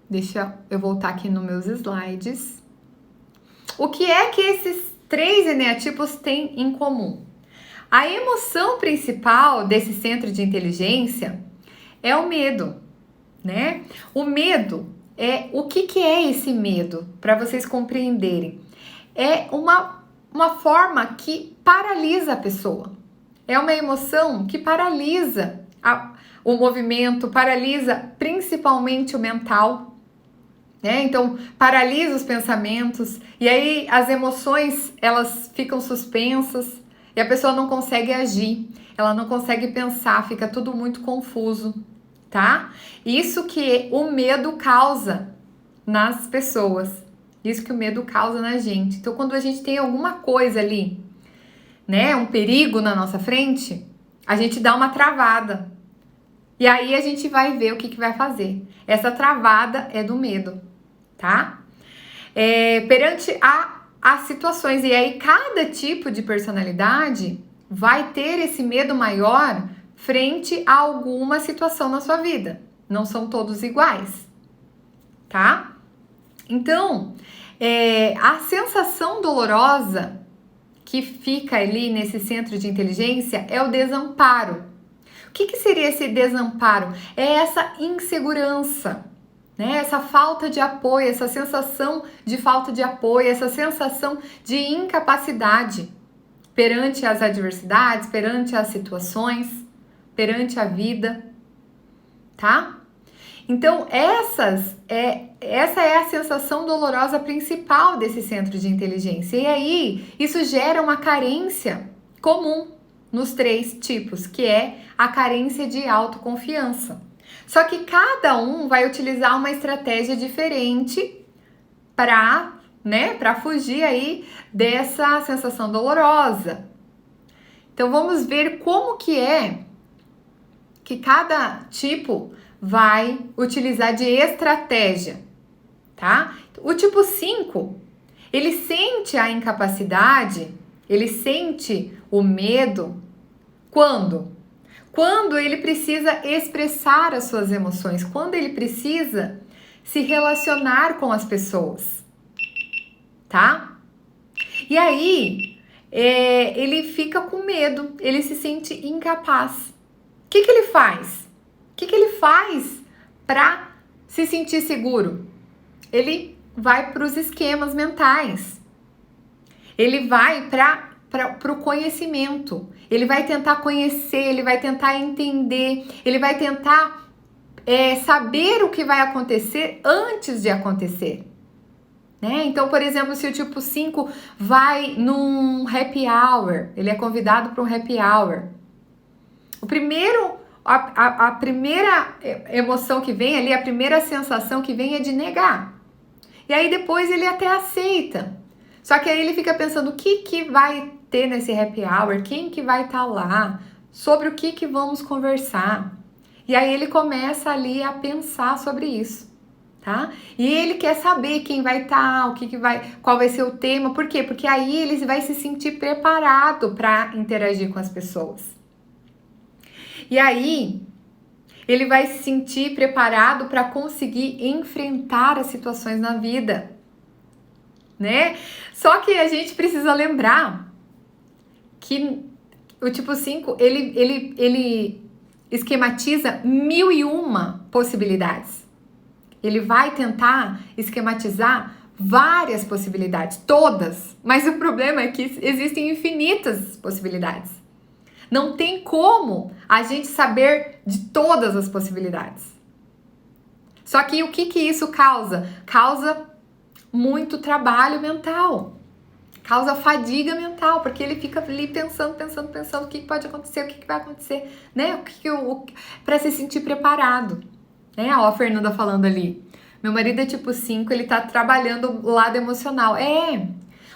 deixa eu voltar aqui nos meus slides. O que é que esses 3 eneatipos têm em comum? A emoção principal desse centro de inteligência é o medo, né? O medo o que é esse medo? Para vocês compreenderem. É uma forma que paralisa a pessoa. É uma emoção que paralisa o movimento, paralisa principalmente o mental, né? Então, paralisa os pensamentos e aí as emoções, elas ficam suspensas e a pessoa não consegue agir, ela não consegue pensar, fica tudo muito confuso, tá? Isso que o medo causa nas pessoas, isso que o medo causa na gente. Então, quando a gente tem alguma coisa ali, né, um perigo na nossa frente, a gente dá uma travada. E aí a gente vai ver o que vai fazer. Essa travada é do medo, tá? Perante as situações. E aí cada tipo de personalidade vai ter esse medo maior frente a alguma situação na sua vida. Não são todos iguais, tá? Então, a sensação dolorosa que fica ali nesse centro de inteligência é o desamparo. O que seria esse desamparo? É essa insegurança, né? Essa falta de apoio, essa sensação de falta de apoio, essa sensação de incapacidade perante as adversidades, perante as situações, perante a vida, tá? Então, essa é a sensação dolorosa principal desse centro de inteligência. E aí, isso gera uma carência comum nos 3 tipos, que é a carência de autoconfiança. Só que cada um vai utilizar uma estratégia diferente para fugir aí dessa sensação dolorosa. Então, vamos ver como que cada tipo vai utilizar de estratégia, tá? O tipo 5, ele sente a incapacidade, ele sente o medo quando? Quando ele precisa expressar as suas emoções, quando ele precisa se relacionar com as pessoas, tá? E aí, ele fica com medo, ele se sente incapaz. O que ele faz? O que ele faz para se sentir seguro? Ele vai para os esquemas mentais. Ele vai para o conhecimento. Ele vai tentar conhecer, ele vai tentar entender, ele vai tentar saber o que vai acontecer antes de acontecer. Né? Então, por exemplo, se o tipo 5 vai num happy hour, ele é convidado para um happy hour. A primeira emoção que vem ali, a primeira sensação que vem é de negar. E aí depois ele até aceita. Só que aí ele fica pensando o que vai ter nesse happy hour, quem que vai estar lá, sobre o que vamos conversar. E aí ele começa ali a pensar sobre isso, tá? E ele quer saber quem vai estar, qual vai ser o tema. Por quê? Porque aí ele vai se sentir preparado para interagir com as pessoas. E aí, ele vai se sentir preparado para conseguir enfrentar as situações na vida, né? Só que a gente precisa lembrar que o tipo 5, ele esquematiza 1001 possibilidades. Ele vai tentar esquematizar várias possibilidades, todas. Mas o problema é que existem infinitas possibilidades. Não tem como a gente saber de todas as possibilidades. Só que o que isso causa? Causa muito trabalho mental. Causa fadiga mental, porque ele fica ali pensando o que pode acontecer, o que vai acontecer, né? Para se sentir preparado. Né? Ó, a Fernanda falando ali. Meu marido é tipo 5, ele tá trabalhando o lado emocional.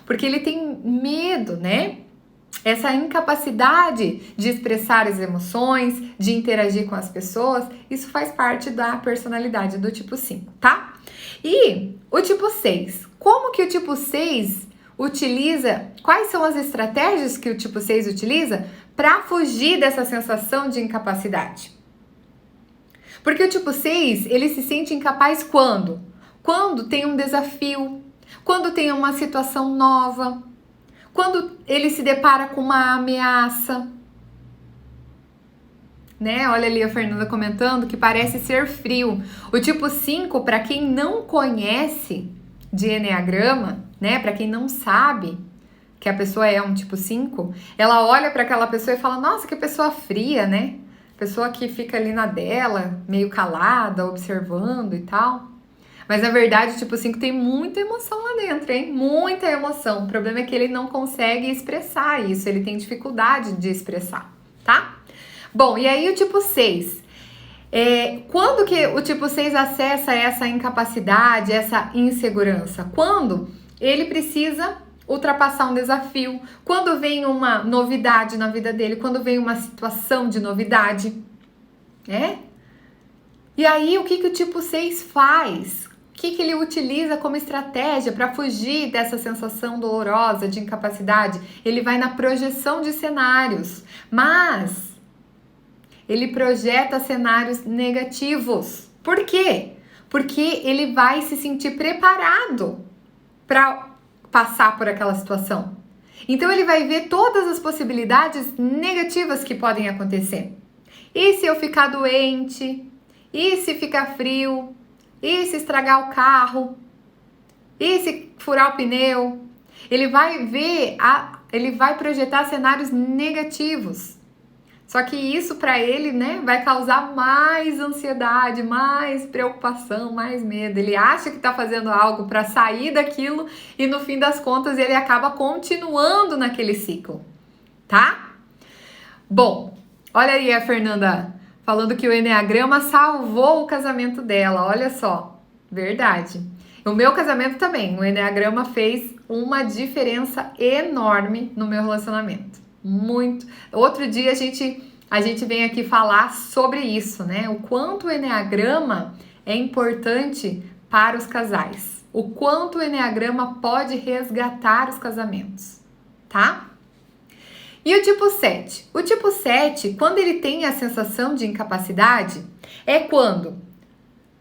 Porque ele tem medo, né? Essa incapacidade de expressar as emoções, de interagir com as pessoas, isso faz parte da personalidade do tipo 5, tá? E o tipo 6, como que o tipo 6 utiliza, quais são as estratégias que o tipo 6 utiliza para fugir dessa sensação de incapacidade? Porque o tipo 6, ele se sente incapaz quando? Quando tem um desafio, quando tem uma situação nova, quando ele se depara com uma ameaça, né? Olha ali a Fernanda comentando que parece ser frio. O tipo 5, para quem não conhece de Eneagrama, né? Para quem não sabe que a pessoa é um tipo 5, ela olha para aquela pessoa e fala: nossa, que pessoa fria, né? Pessoa que fica ali na dela, meio calada, observando e tal. Mas na verdade o tipo 5 tem muita emoção lá dentro, hein? Muita emoção. O problema é que ele não consegue expressar isso, ele tem dificuldade de expressar, tá? Bom, e aí o tipo 6? Quando que o tipo 6 acessa essa incapacidade, essa insegurança? Quando ele precisa ultrapassar um desafio, quando vem uma novidade na vida dele, quando vem uma situação de novidade, né? E aí o que o tipo 6 faz? O que ele utiliza como estratégia para fugir dessa sensação dolorosa de incapacidade? Ele vai na projeção de cenários, mas ele projeta cenários negativos. Por quê? Porque ele vai se sentir preparado para passar por aquela situação. Então ele vai ver todas as possibilidades negativas que podem acontecer. E se eu ficar doente? E se ficar frio? E se estragar o carro? E se furar o pneu? Ele vai projetar cenários negativos. Só que isso para ele, né, vai causar mais ansiedade, mais preocupação, mais medo. Ele acha que está fazendo algo para sair daquilo e no fim das contas ele acaba continuando naquele ciclo, tá? Bom, olha aí a Fernanda falando que o Eneagrama salvou o casamento dela, olha só, verdade. O meu casamento também, o Eneagrama fez uma diferença enorme no meu relacionamento, muito. Outro dia a gente vem aqui falar sobre isso, né? O quanto o Eneagrama é importante para os casais, o quanto o Eneagrama pode resgatar os casamentos, tá? E o tipo 7? O tipo 7, quando ele tem a sensação de incapacidade, é quando,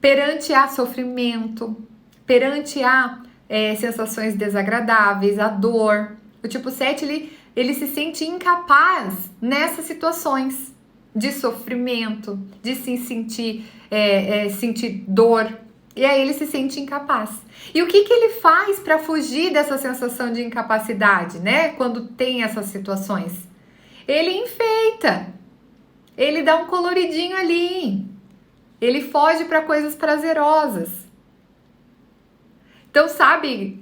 perante a sofrimento, perante a sensações desagradáveis, a dor, o tipo 7, ele se sente incapaz nessas situações de sofrimento, de se sentir dor, e aí ele se sente incapaz. E o que ele faz para fugir dessa sensação de incapacidade, né? Quando tem essas situações? Ele enfeita, ele dá um coloridinho ali, ele foge para coisas prazerosas. Então, sabe,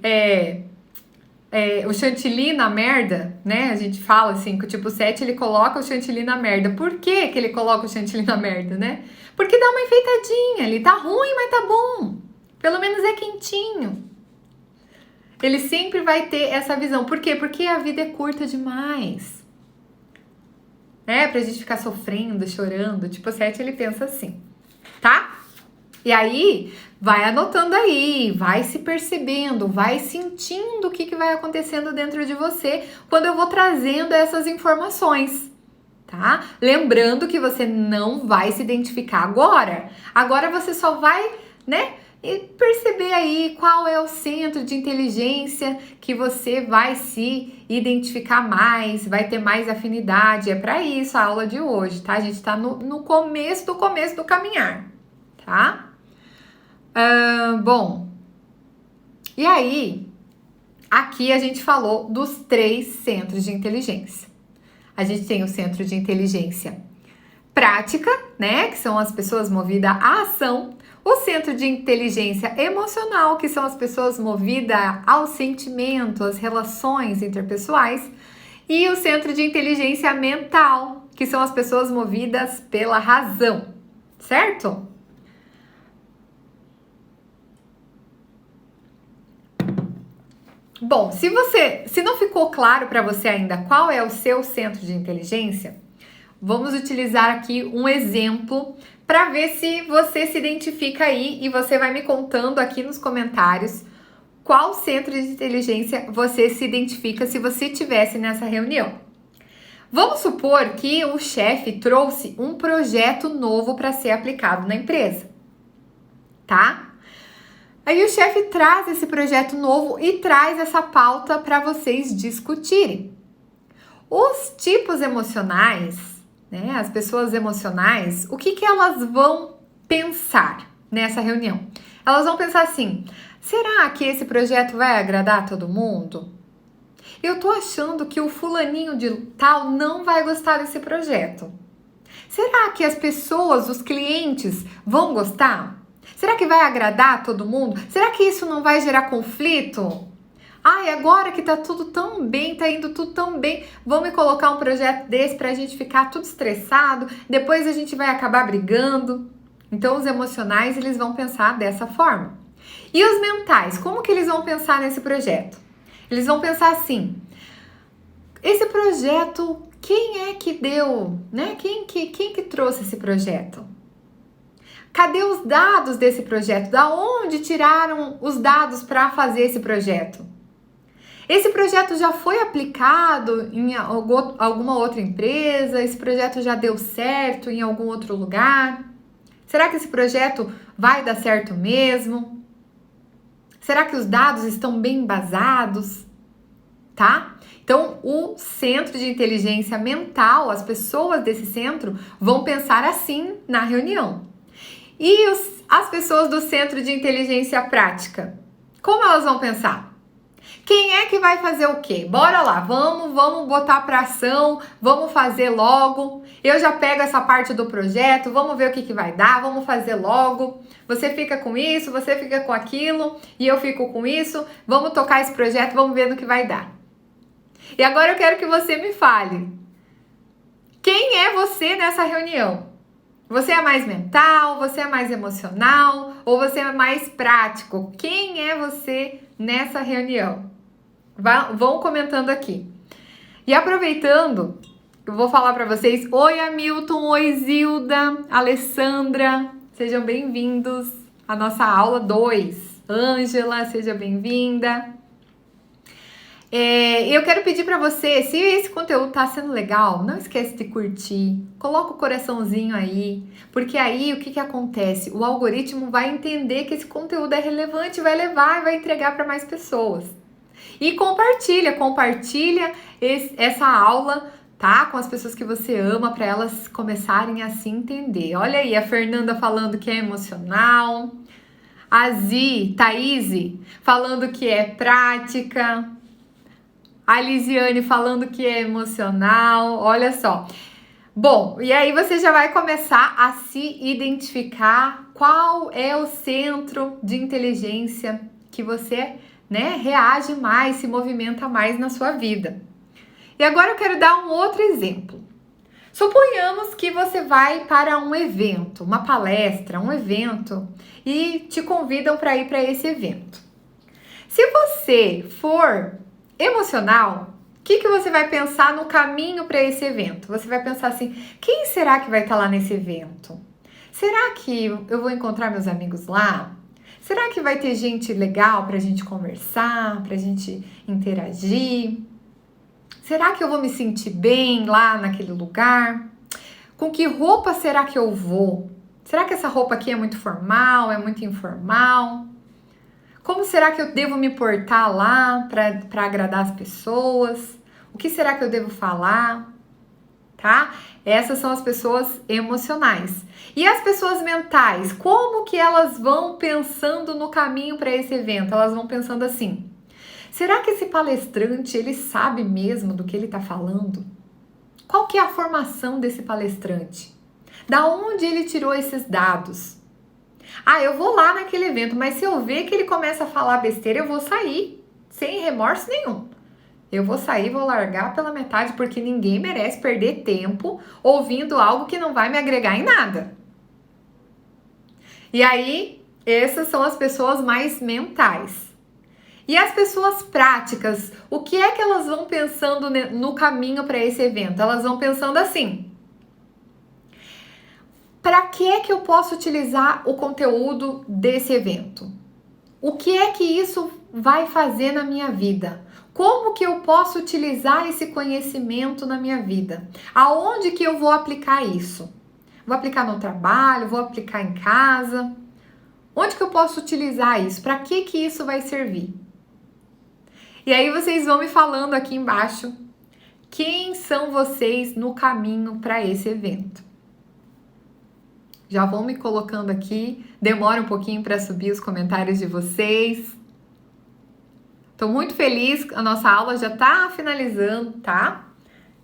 o chantilly na merda, né? A gente fala assim que o tipo 7 ele coloca o chantilly na merda. Por que ele coloca o chantilly na merda, né? Porque dá uma enfeitadinha, ele tá ruim, mas tá bom. Pelo menos é quentinho. Ele sempre vai ter essa visão. Por quê? Porque a vida é curta demais. Pra gente ficar sofrendo, chorando. O tipo 7 ele pensa assim, tá? E aí, vai anotando aí, vai se percebendo, vai sentindo o que vai acontecendo dentro de você quando eu vou trazendo essas informações, tá? Lembrando que você não vai se identificar agora. Agora você só vai, né, perceber aí qual é o centro de inteligência que você vai se identificar mais, vai ter mais afinidade. É para isso a aula de hoje, tá? A gente tá no começo do caminhar, tá? Bom, e aí, aqui a gente falou dos 3 centros de inteligência. A gente tem o centro de inteligência prática, né, que são as pessoas movidas à ação, o centro de inteligência emocional, que são as pessoas movidas ao sentimento, às relações interpessoais, e o centro de inteligência mental, que são as pessoas movidas pela razão, certo? Bom, se não ficou claro para você ainda qual é o seu centro de inteligência, vamos utilizar aqui um exemplo para ver se você se identifica aí e você vai me contando aqui nos comentários qual centro de inteligência você se identifica se você estivesse nessa reunião. Vamos supor que o chefe trouxe um projeto novo para ser aplicado na empresa, tá? Aí o chefe traz esse projeto novo e traz essa pauta para vocês discutirem. Os tipos emocionais, né, as pessoas emocionais, o que elas vão pensar nessa reunião? Elas vão pensar assim: será que esse projeto vai agradar a todo mundo? Eu tô achando que o fulaninho de tal não vai gostar desse projeto. Será que as pessoas, os clientes, vão gostar? Será que vai agradar a todo mundo? Será que isso não vai gerar conflito? Ai, agora que tá tudo tão bem, tá indo tudo tão bem, vão me colocar um projeto desse pra gente ficar tudo estressado, depois a gente vai acabar brigando. Então, os emocionais, eles vão pensar dessa forma. E os mentais, como que eles vão pensar nesse projeto? Eles vão pensar assim: esse projeto, quem é que deu, né? Quem que trouxe esse projeto? Cadê os dados desse projeto? Da onde tiraram os dados para fazer esse projeto? Esse projeto já foi aplicado em alguma outra empresa? Esse projeto já deu certo em algum outro lugar? Será que esse projeto vai dar certo mesmo? Será que os dados estão bem embasados? Tá? Então, o centro de inteligência mental, as pessoas desse centro vão pensar assim na reunião. E as pessoas do centro de inteligência prática, como elas vão pensar? Quem é que vai fazer o quê? Bora lá, vamos botar para ação, vamos fazer logo. Eu já pego essa parte do projeto, vamos ver o que vai dar, vamos fazer logo. Você fica com isso, você fica com aquilo e eu fico com isso. Vamos tocar esse projeto, vamos ver no que vai dar. E agora eu quero que você me fale. Quem é você nessa reunião? Você é mais mental, você é mais emocional ou você é mais prático? Quem é você nessa reunião? Vão comentando aqui. E aproveitando, eu vou falar para vocês: oi Hamilton, oi Zilda, Alessandra, sejam bem-vindos à nossa aula 2. Ângela, seja bem-vinda. Eu quero pedir para você, se esse conteúdo tá sendo legal, não esquece de curtir, coloca o coraçãozinho aí, porque aí o que acontece? O algoritmo vai entender que esse conteúdo é relevante, vai levar e vai entregar para mais pessoas. E compartilha essa aula, tá? Com as pessoas que você ama, para elas começarem a se entender. Olha aí, a Fernanda falando que é emocional, a Thaís falando que é prática, a Lisiane falando que é emocional, olha só. Bom, e aí você já vai começar a se identificar qual é o centro de inteligência que você, né, reage mais, se movimenta mais na sua vida. E agora eu quero dar um outro exemplo. Suponhamos que você vai para um evento, uma palestra, um evento, e te convidam para ir para esse evento. Se você for emocional, o que você vai pensar no caminho para esse evento? Você vai pensar assim: quem será que vai estar lá nesse evento? Será que eu vou encontrar meus amigos lá? Será que vai ter gente legal para a gente conversar, para a gente interagir? Será que eu vou me sentir bem lá naquele lugar? Com que roupa será que eu vou? Será que essa roupa aqui é muito formal, é muito informal? Como será que eu devo me portar lá para agradar as pessoas? O que será que eu devo falar? tá? Essas são as pessoas emocionais. E as pessoas mentais, como que elas vão pensando no caminho para esse evento? Elas vão pensando assim: será que esse palestrante, ele sabe mesmo do que ele está falando? Qual que é a formação desse palestrante? Da onde ele tirou esses dados? Ah, eu vou lá naquele evento, mas se eu ver que ele começa a falar besteira, eu vou sair, sem remorso nenhum. Eu vou sair, vou largar pela metade, porque ninguém merece perder tempo ouvindo algo que não vai me agregar em nada. E aí, essas são as pessoas mais mentais. E as pessoas práticas, o que é que elas vão pensando no caminho para esse evento? Elas vão pensando assim: para que é que eu posso utilizar o conteúdo desse evento? O que é que isso vai fazer na minha vida? Como que eu posso utilizar esse conhecimento na minha vida? Aonde que eu vou aplicar isso? Vou aplicar no trabalho? Vou aplicar em casa? Onde que eu posso utilizar isso? Para que isso vai servir? E aí vocês vão me falando aqui embaixo quem são vocês no caminho para esse evento. Já vão me colocando aqui, demora um pouquinho para subir os comentários de vocês. Tô muito feliz, a nossa aula já tá finalizando, tá?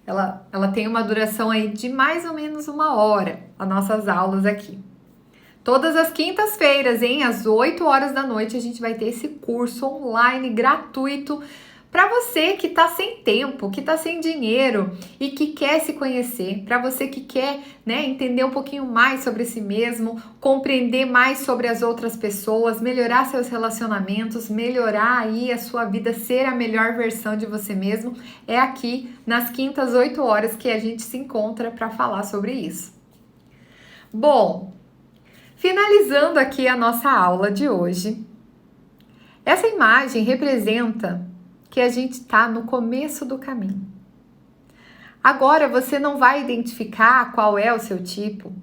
Ela tem uma duração aí de mais ou menos 1 hora, as nossas aulas aqui. Todas as quintas-feiras, hein? Às 8 horas da noite, a gente vai ter esse curso online gratuito para você que tá sem tempo, que tá sem dinheiro e que quer se conhecer, para você que quer, né, entender um pouquinho mais sobre si mesmo, compreender mais sobre as outras pessoas, melhorar seus relacionamentos, melhorar aí a sua vida, ser a melhor versão de você mesmo. É aqui nas quintas 8 horas que a gente se encontra para falar sobre isso. Bom, finalizando aqui a nossa aula de hoje, essa imagem representa que a gente está no começo do caminho. Agora você não vai identificar qual é o seu tipo.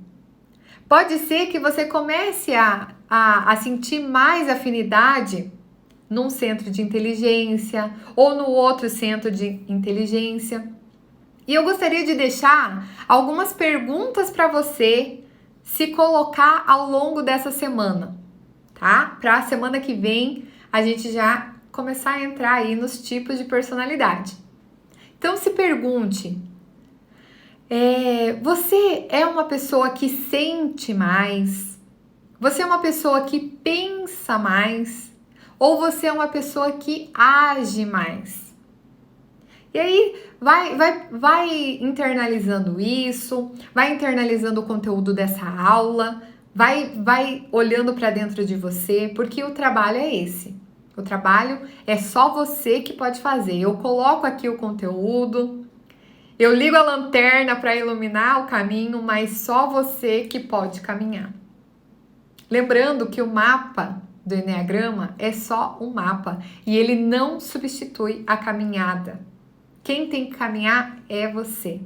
Pode ser que você comece a sentir mais afinidade num centro de inteligência ou no outro centro de inteligência. E eu gostaria de deixar algumas perguntas para você se colocar ao longo dessa semana, tá? Para a semana que vem a gente já começar a entrar aí nos tipos de personalidade. Então se pergunte, você é uma pessoa que sente mais? Você é uma pessoa que pensa mais? Ou você é uma pessoa que age mais? E aí vai internalizando isso, vai internalizando o conteúdo dessa aula, vai olhando para dentro de você, porque o trabalho é esse. O trabalho é só você que pode fazer. Eu coloco aqui o conteúdo, eu ligo a lanterna para iluminar o caminho, mas só você que pode caminhar. Lembrando que o mapa do Eneagrama é só um mapa e ele não substitui a caminhada. Quem tem que caminhar é você.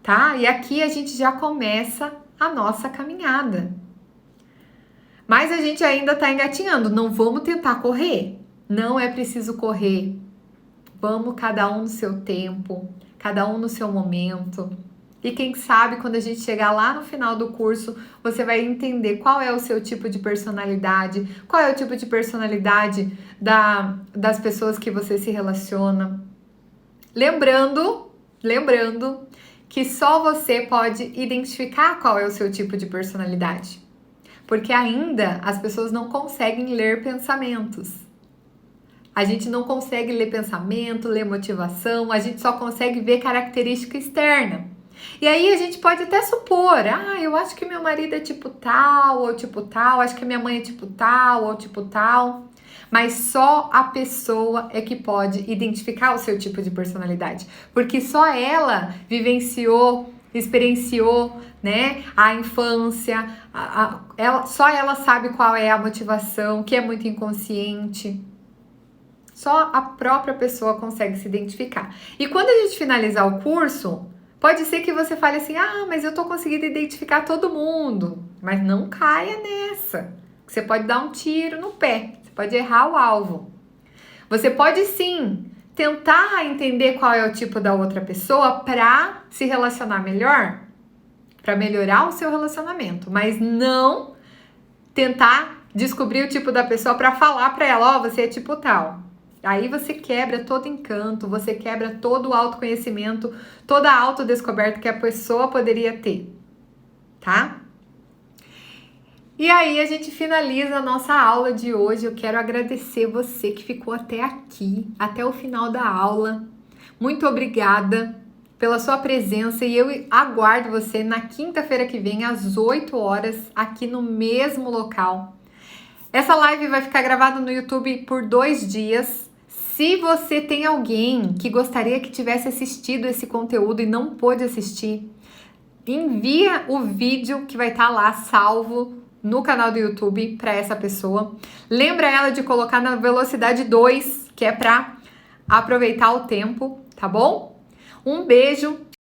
Tá? E aqui a gente já começa a nossa caminhada. Mas a gente ainda tá engatinhando. Não vamos tentar correr. Não é preciso correr. Vamos cada um no seu tempo, cada um no seu momento. E quem sabe quando a gente chegar lá no final do curso, você vai entender qual é o seu tipo de personalidade, qual é o tipo de personalidade das pessoas que você se relaciona. Lembrando que só você pode identificar qual é o seu tipo de personalidade. Porque ainda as pessoas não conseguem ler pensamentos. A gente não consegue ler pensamento, ler motivação, a gente só consegue ver característica externa. E aí a gente pode até supor, eu acho que meu marido é tipo tal ou tipo tal, acho que minha mãe é tipo tal ou tipo tal. Mas só a pessoa é que pode identificar o seu tipo de personalidade. Porque só ela vivenciou, experienciou, né, a infância, só ela sabe qual é a motivação, que é muito inconsciente. Só a própria pessoa consegue se identificar. E quando a gente finalizar o curso, pode ser que você fale assim, mas eu tô conseguindo identificar todo mundo. Mas não caia nessa. Você pode dar um tiro no pé, você pode errar o alvo. Você pode sim tentar entender qual é o tipo da outra pessoa para se relacionar melhor, para melhorar o seu relacionamento, mas não tentar descobrir o tipo da pessoa para falar para ela, ó, você é tipo tal. Aí você quebra todo encanto, você quebra todo o autoconhecimento, toda a autodescoberta que a pessoa poderia ter, tá? E aí a gente finaliza a nossa aula de hoje. Eu quero agradecer você que ficou até aqui, até o final da aula. Muito obrigada pela sua presença e eu aguardo você na quinta-feira que vem, às 8 horas, aqui no mesmo local. Essa live vai ficar gravada no YouTube por 2 dias. Se você tem alguém que gostaria que tivesse assistido esse conteúdo e não pôde assistir, envia o vídeo que vai estar lá salvo no canal do YouTube para essa pessoa. Lembra ela de colocar na velocidade 2, que é para aproveitar o tempo, tá bom? Um beijo.